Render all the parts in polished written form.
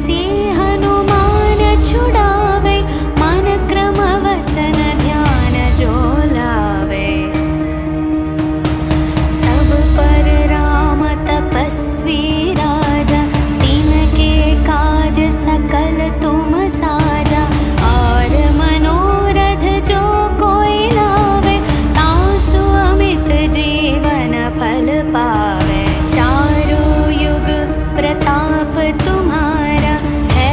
से हनुमान छुड़ावे, मन क्रम वचन ध्यान जो लावे। सब पर राम तपस्वी राजा, तिनके काज सकल तुम साजा। और मनोरथ जो कोई लावे, तासु अमित जीवन फल पावे। चारों युग प्रताप तुम्हारा, है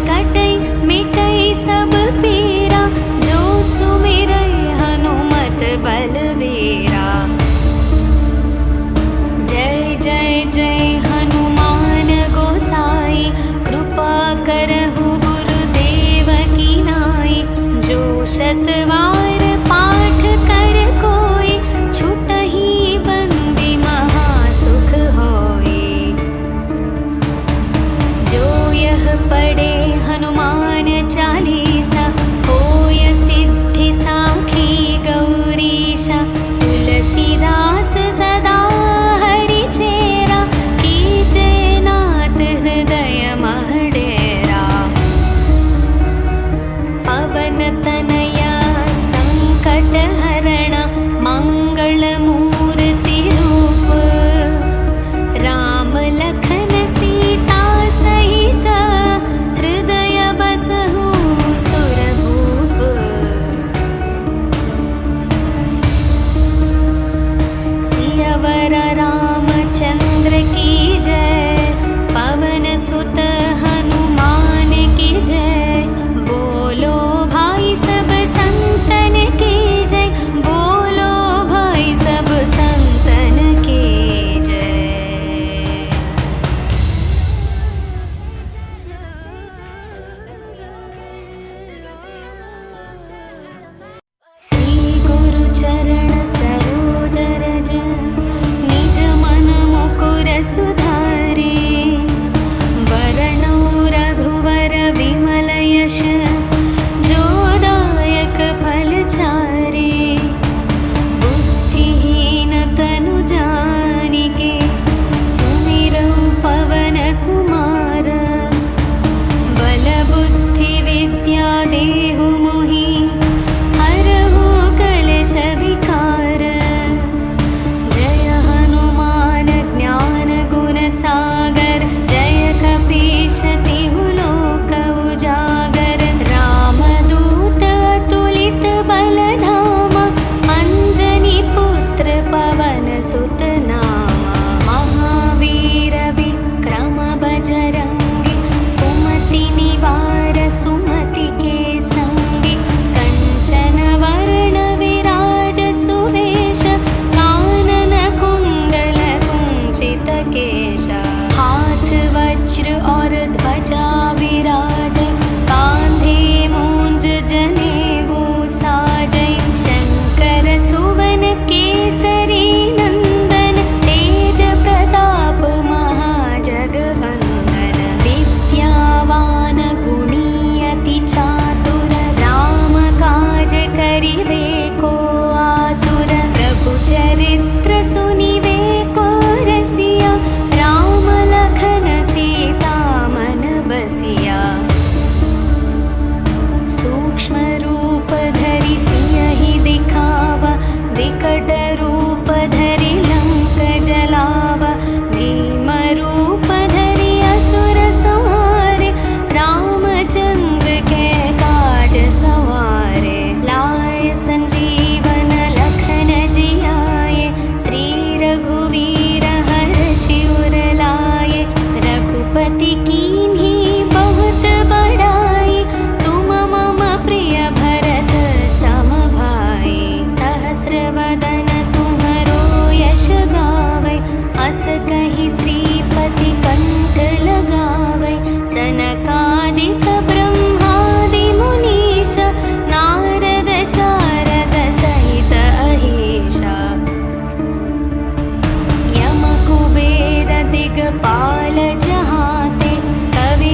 कटै मिटै सब पीरा, जो सुमिरै हनुमत बलवीरा। जय जय जय हनुमान गोसाई, कृपा करहु गुरुदेव की नाई। जो शतवार पाठ कर कोई, छुटहि बंदी महासुख होई। जो यह पढ़े हनुमान चालीसा, होय सिद्धि साखी गौरीशा। तुलसीदास सदा हरि चेरा, कीजे नाथ हृदय मह डेरा। पवन तनया संकट हरण, मंगल मूर्ति रूप। राम लखन सीता सहित, हृदय बसहु सुरभूप। सियावर रामचंद्र की जय, पवन सुत हनुमान की जय। बोलो भाई सब संतन की जय, बोलो भाई सब संतन की जय। श्री गुरु चरण सरोज रज, निज मन मुकुर सुधारे। वरणौ रघुवर विमल यश, जो दायक फल चारे। बुद्धिहीन तनु जानिके, सुमिरौ पवन कुमार। बल बुद्धि विद्या देहु मोहि, हरहु कलेश विकार। जय हनुमान ज्ञान गुण सागर, जय कपीश तिहु लोक उजागर। रामदूत अतुलित बल धामा, अंजनी पुत्र पवन सुत नामा। महावीर विक्रम बजरंगी, कुमति निवार सुमति के संगी। कंचन वर्ण विराज सुवेश, कानन कुंडल कुंचित केश। हाथ वज्र और ध्वजा विराज, कांधे मूंज जनेऊ साजै। शंकर सुवन केसरी नंदन, तेज प्रताप महाजगवंदन। विद्यावान गुणी अति चातुर, राम काज करिबे को आतुर। प्रभु चरित्र सुनिबे को रसिया, राम लखन सीता मन बसिया। सूक्ष्म रूप धरि सियहि दिखावा, विकट रूप धरि लंक जलावा। भीम रूप धरि असुर संहारे, रामचंद्र के काज सवारे। लाए संजीवन लखन जियाए, श्री रघुवीर हर्षि उर लाए। रघुपति कीन्ही बहुत बड़ाई, तुम मम प्रिय भरत सम भाई। सहस्र वदन तुम्हरो यश गावै, अस कहि श्रीपति कंठ लगावै। सनकादिक ब्रह्मादि मुनीश, नारद शारद सहित अहीशा। यम कुबेर दिगपाल जहाते, कवि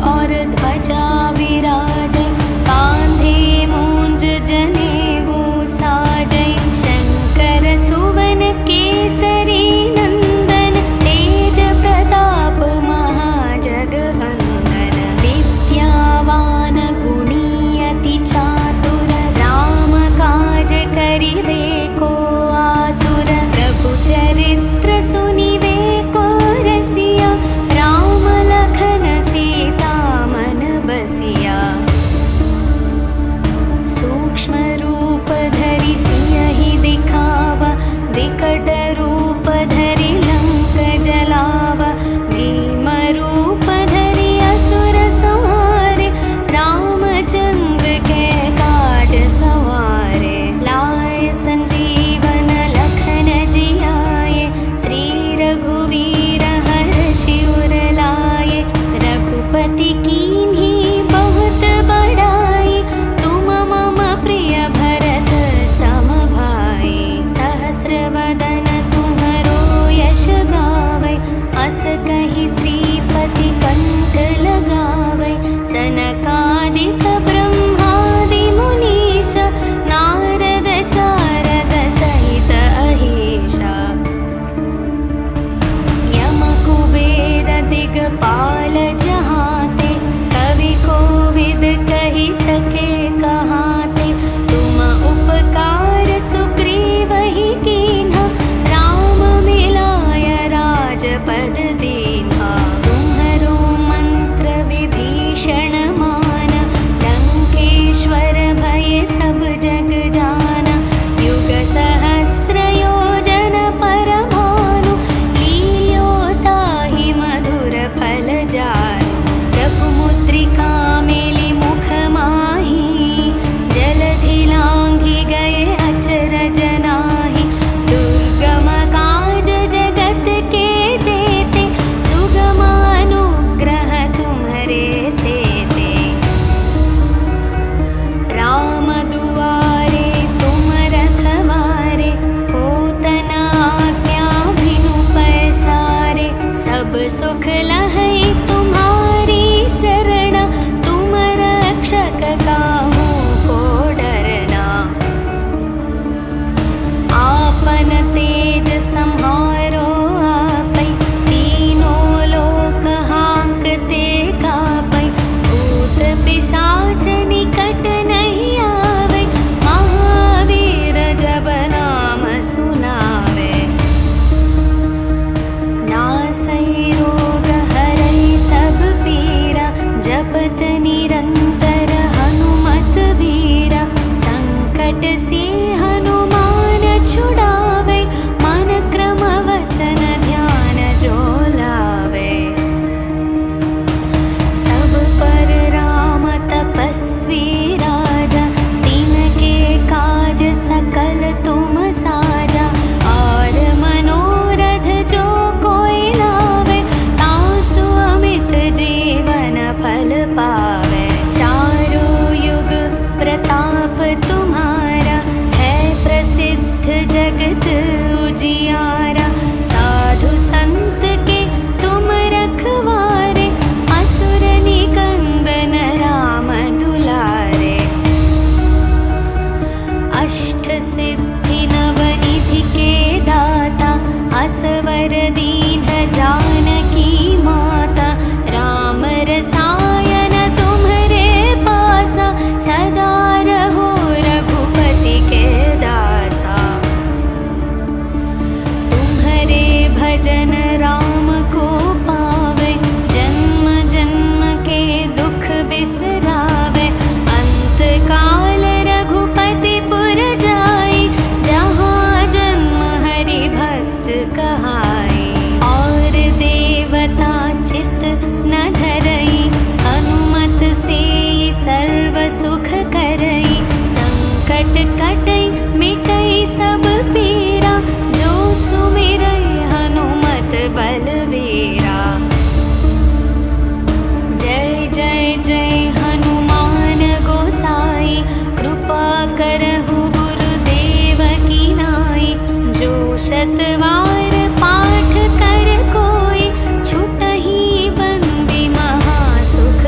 और ध्वजा विराजै, कांधे मूंज जनेऊ साजै। शंकर सुवन केसरी नंदन, तेज प्रताप महाजगवंदन। विद्यावान गुणी अति चातुर, राम काज करिबे को आतुर। प्रभु चरित्र सुनिबे को रसिया, राम लखन सीता मन बसिया। सूक्ष्म रूप धरि सियहि दिखावा, विकट रूप धरि लंक जलावा। भीम रूप धरि असुर संहारे, रामचंद्र के काज सवारे। लाए संजीवन लखन जियाए, श्री रघुवीर हर्षि उर लाए। रघुपति कीन्ही बहुत बड़ाई, तुम मम प्रिय भरत सम भाई। सहस्र वदन तुम्हरो यश गावै, अस कहि श्रीपति कंठ लगावै। सनकादिक ब्रह्मादि मुनीश, नारद शारद सहित अहीशा। यम कुबेर दिगपाल जहाते, कवि कोविद कहि सके कहाते। तुम उपकार सुग्रीवहि कीन्हा, राम मिलाय राजपद दीन्हा। तुम्हरो मंत्र विभीषण माना, लंकेश्वर भय सब जग जाना। युग सहस्र योजन पर भानु, लील्यो ताहि मधुर फल जानु। प्रभु मुद्रिका मेलि मुख माहि, जलधि लांघि गए अचरज नाहि। दुर्गम काज जगत के जेते, सुगम अनुग्रह तुम्हरे तेते। राम दुआरे तुम रखवारे, होत न आज्ञा बिनु पैसारे। सब सुख लहै तुम्हारी शरण, तुम रक्षक काहू को डरना। आपन तेज सम्हारो आपै, तीनों लोक हांकते कापै। भूत पिशाच निकट नहीं आवे, महावीर जब नाम सुनावे। नासै रोग हरै सब पीरा, जपत निरंतर हनुमत वीरा। संकट से हनुमान छुड़ावे, मन क्रम वचन ध्यान जो लावे। सब पर राम तपस्वी राजा, तिनके काज सकल तुम साजा। और मनोरथ जो कोई लावे, तासु अमित जीवन फल पावे। चारों युग प्रताप तुम्हारा, है प्रसिद्ध जगत उजियारा। साधु संत के तुम रखवारे, असुर निकंदन राम दुलारे। अष्ट सिद्धि नवनिधि के दाता, असवर दीन जानकी माता। राम रसायन तुम्हरे पासा, सदा रहो रघुपति के दासा। तुम्हरे भजन राम को पावे, जन्म जन्म के दुख बिसरावे। अंत काल रघुपति पुर जाई, जहाँ जन्म हरि भक्त कहाई। और देवता चित न धरई, हनुमत से सर्व सुख करई। संकट कटई मिटई सब पीरा, जो सुमिरई हनुमत बलवीरा। जय जय जय हनुमान गोसाई, कृपा करहु गुरुदेव की नाई। जो शतवार पाठ कर कोई, छुटहि बंदी महा सुख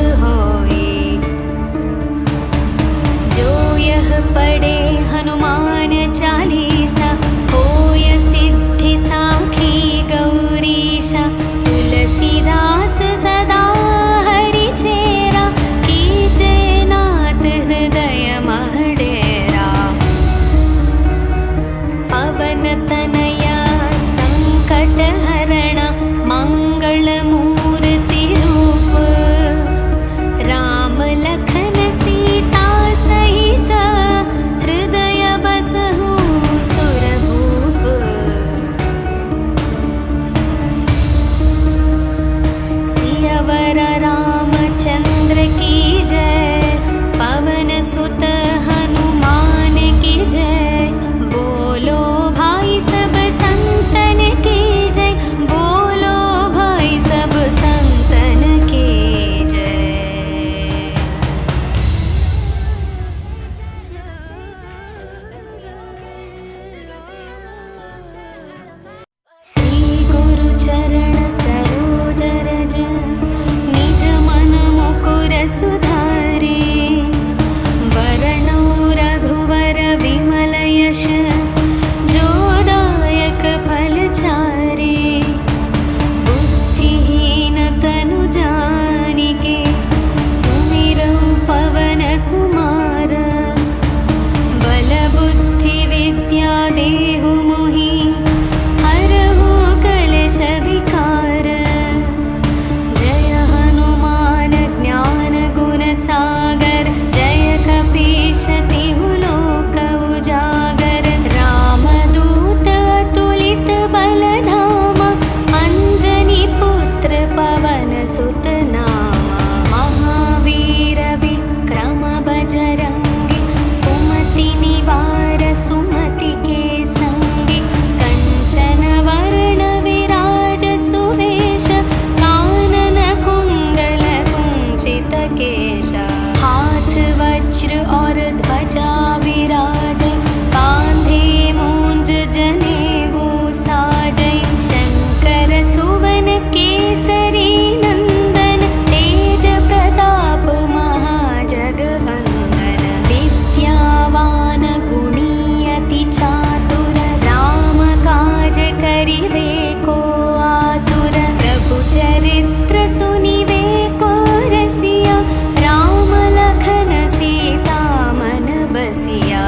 सुत नामा। महावीर विक्रम बजरंगी, कुमति निवार सुमति के संगी। कंचन वर्ण विराज सुवेश, कानन कुंडल कुंचित केश। हाथ वज्र और ध्वजा विराज, कांधे मूंज जनेऊ साजै। शंकर सुवन केसरी नंदन, तेज प्रताप महाजगवंदन। विद्यावान गुणी अति चातुर, राम काज करिवे को आतुर। प्रभु चरित्र सुनिवे को रसिया, राम लखन सीता मन बसिया।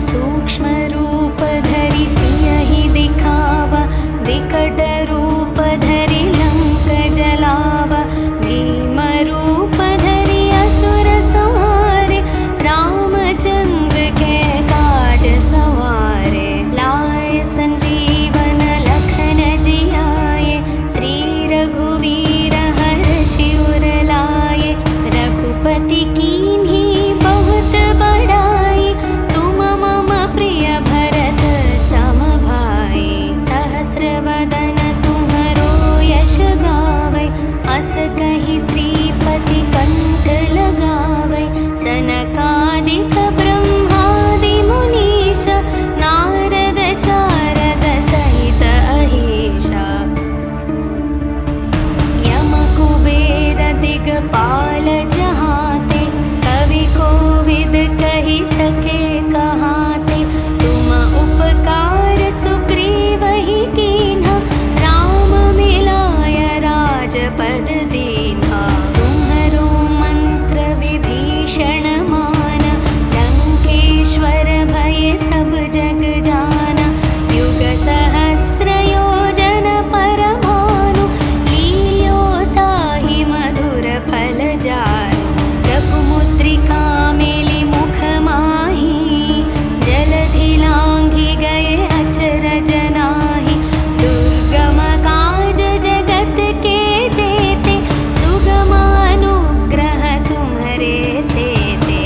सूक्ष्म रूप धरि सियहि दिखावा, विकट रूप धरि लंक जलावा। भीम रूप धरि असुर संहारे, रामचंद्र के काज सवारे। लाए संजीवन लखन जियाए, श्री रघुवीर हर्षि उर लाए। रघुपति कीन्ही बहुत बड़ाई, तुम मम प्रिय भरत सम भाई। सहस्र वदन तुम्हरो यश गावै, अस कहि श्रीपति कंठ लगावै। सनकादिक ब्रह्मादि मुनीश, नारद शारद सहित अहीशा। यम कुबेर दिगपाल जहाते, कवि कोविद कहि सके कहाते। तुम उपकार सुग्रीवहि कीन्हा, राम मिलाय राजपद दीन्हा। तुम्हरो मंत्र विभीषण माना, लंकेश्वर भय सब जग जाना। युग सहस्र योजन पर भानु, लील्यो ताहि मधुर फल जानु। प्रभु मुद्रिका मेलि मुख माहि, जलधि लांघि गए अचरज नाही। दुर्गम काज जगत के जेते, सुगम अनुग्रह तुम्हरे तेते।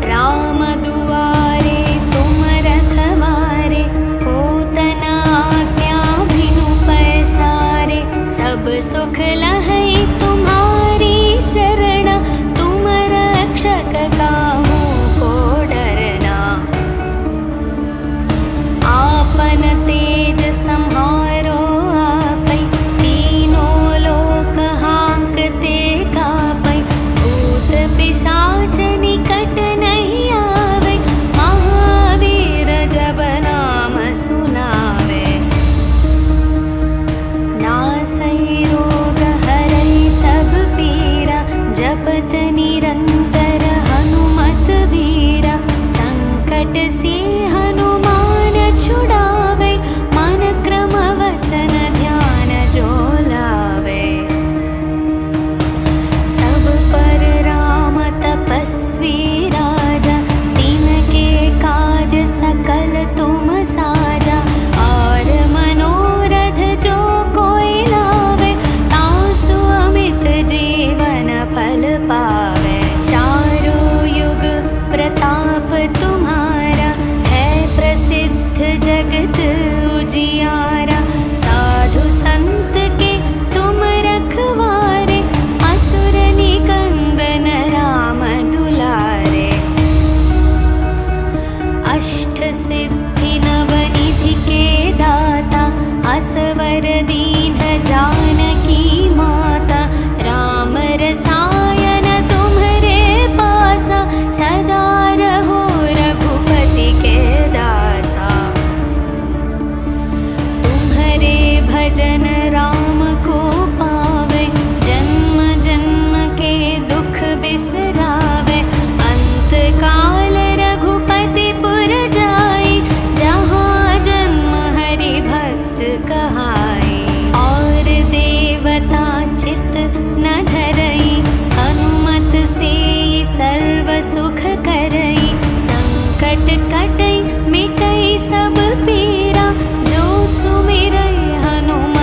राम दुआरे तुम रखवारे, होत न आज्ञा बिनु पैसारे। सब सुख लहै तुम्हारी शरण, तुम रक्षक काहू को डरना। आपन तेज सम्हारो आपै, तीनों लोक हांकते कापै। भूत पिशाच निकट नहीं आवे, महावीर जब नाम सुनावे। नासै रोग हरै सब पीरा, जपत निरंतर हनुमत वीरा। संकट से हनुमान छुड़ावे, मन क्रम वचन ध्यान जो लावे। सब पर राम तपस्वी राजा, तिनके काज सकल तुम साजा। और मनोरथ जो कोई लावे, तासु अमित जीवन फल पावे। चारों युग प्रताप तुम्हारा, है प्रसिद्ध जगत उजियारा। साधु संत के तुम रखवारे, असुर निकंदन राम दुलारे। अष्ट सिद्धि नवनिधि के दाता, असवर दीन जानकी माता। राम रसायन तुम्हरे पासा, सदा रहो रघुपति के दासा। तुम्हरे भजन राम को पावे, जन्म जन्म के दुख बिसरावे। अंत काल रघुपति पुर जाई, जहाँ जन्म हरि भक्त कहाई। और देवता चित न धरई, हनुमत से सर्व सुख करई। संकट कटई मिटई सब पीरा, जो सुमिरई हनुमत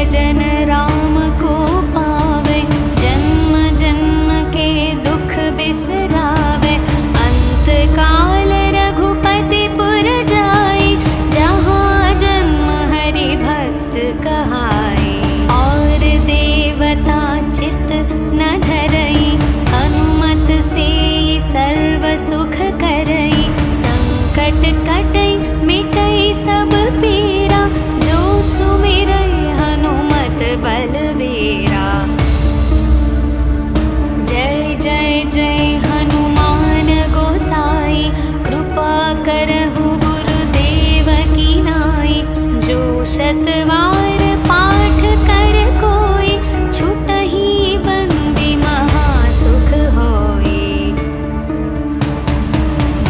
भजन राम को पावे, जन्म जन्म के दुख बिसरावे। अंत काल रघुपति पुर जाई, जहाँ जन्म हरि भक्त कहाई। और देवता चित न धरई, हनुमत से सर्व सुख करई। संकट कटई मिटई सब पीरा, जो सुमिरई हनुमत बलवीरा। जय जय जय हनुमान गोसाई, कृपा करहु गुरुदेव की नाई। जो शतवार पाठ कर कोई, छुटहि बंदी महासुख होई।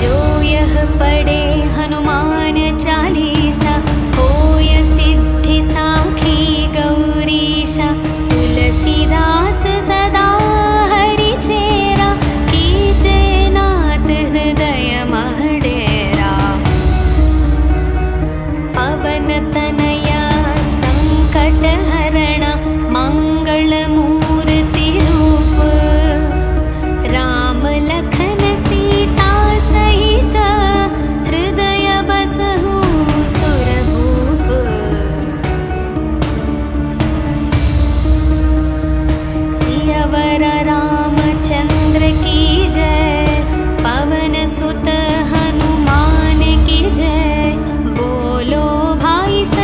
जो यह पढ़े हनुमान चालीसा, होय सिद्धि साखी गौरीशा। तुलसीदास सदा हरि चेरा, कीजे नाथ हृदय मह डेरा। पवन तनया संकट हरण, मंगल मूर्ति रूप। राम लखन सीता सहित, हृदय बसहु सुरभूप। सियावर रामचंद्र की जय, पवन सुत हनुमान की जय। बोलो भाई सब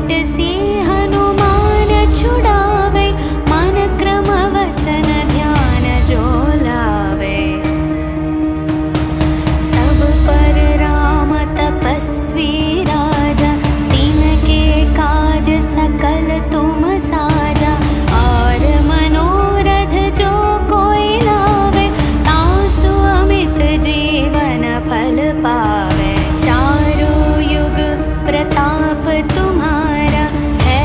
से हनुमान छुड़ावे, मन क्रम वचन ध्यान जो लावे। सब पर राम तपस्वी राजा, तिनके काज सकल तुम साजा। और मनोरथ जो कोई लावे, तासु अमित जीवन फल पावे। चारों युग प्रताप तुम्हारा, है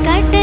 कट